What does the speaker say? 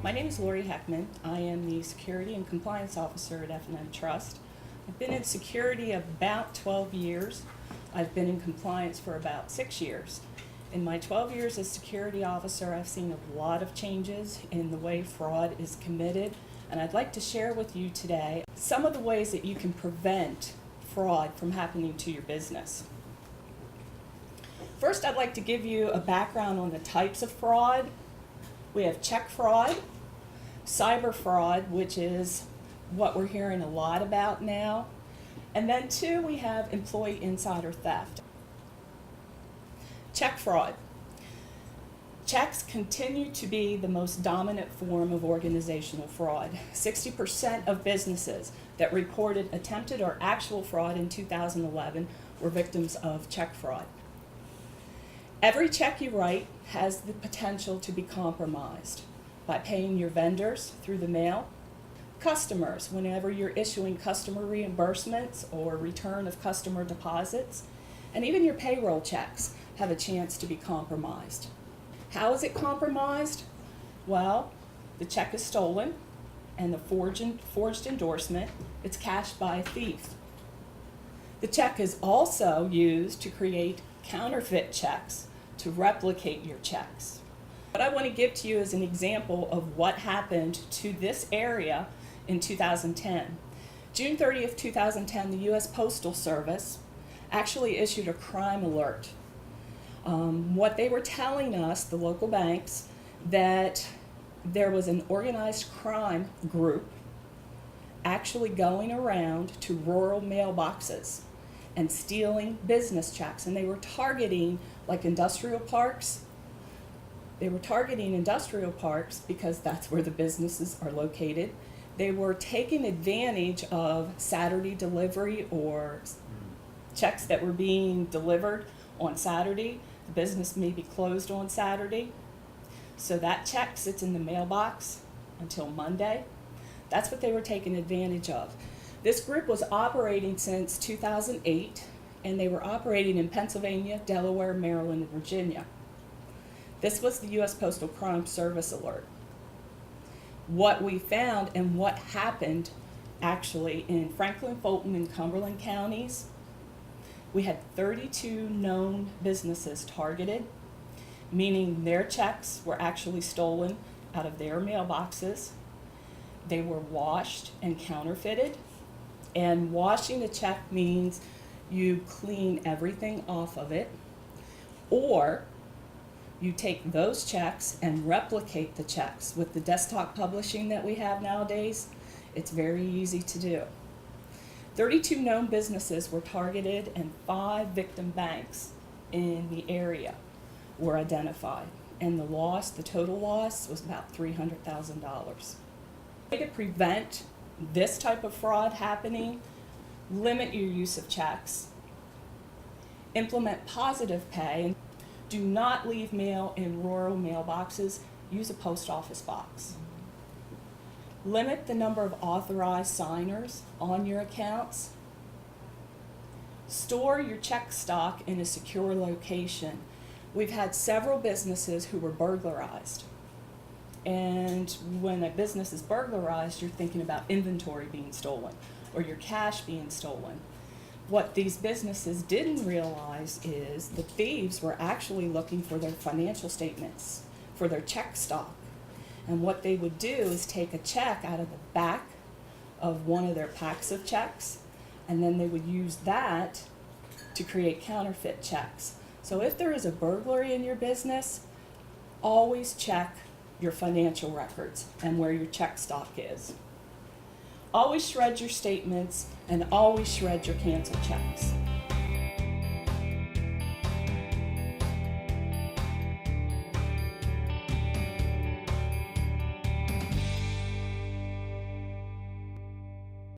My name is Lorie Heckman. I am the Security and Compliance Officer at F&M Trust. I've been in security about 12 years. I've been in compliance for about 6 years. In my 12 years as security officer, I've seen a lot of changes in the way fraud is committed, and I'd like to share with you today some of the ways that you can prevent fraud from happening to your business. First, I'd like to give you a background on the types of fraud. We have check fraud, cyber fraud, which is what we're hearing a lot about now. And then two, we have employee insider theft. Check fraud. Checks continue to be the most dominant form of organizational fraud. 60% of businesses that reported attempted or actual fraud in 2011 were victims of check fraud. Every check you write has the potential to be compromised by paying your vendors through the mail, customers whenever you're issuing customer reimbursements or return of customer deposits, and even your payroll checks have a chance to be compromised. How is it compromised? Well, the check is stolen and the forged endorsement, it's cashed by a thief. The check is also used to create counterfeit checks to replicate your checks. What I want to give to you is an example of what happened to this area in 2010. June 30th, 2010, the U.S. Postal Service actually issued a crime alert. What they were telling us, the local banks, that there was an organized crime group actually going around to rural mailboxes and stealing business checks, and they were targeting like industrial parks. They were targeting industrial parks because that's where the businesses are located. They were taking advantage of Saturday delivery or checks that were being delivered on Saturday. The business may be closed on Saturday, so that check sits in the mailbox until Monday. That's what they were taking advantage of. This group was operating since 2008, and they were operating in Pennsylvania, Delaware, Maryland, and Virginia. This was the U.S. Postal Crime Service alert. What we found and what happened actually in Franklin, Fulton, and Cumberland counties, we had 32 known businesses targeted, meaning their checks were actually stolen out of their mailboxes. They were washed and counterfeited. And washing a check means you clean everything off of it, or you take those checks and replicate the checks. With the desktop publishing that we have nowadays, it's very easy to do. 32 known businesses were targeted, and 5 victim banks in the area were identified. And the total loss was about $300,000. To prevent this type of fraud happening, limit your use of checks, implement positive pay, and do not leave mail in rural mailboxes. Use a post office box. Limit the number of authorized signers on your accounts. Store your check stock in a secure location. We've had several businesses who were burglarized. And when a business is burglarized, you're thinking about inventory being stolen or your cash being stolen. What these businesses didn't realize is the thieves were actually looking for their financial statements, for their check stock. And what they would do is take a check out of the back of one of their packs of checks, and then they would use that to create counterfeit checks. So if there is a burglary in your business, always check your financial records and where your check stock is. Always shred your statements and always shred your canceled checks.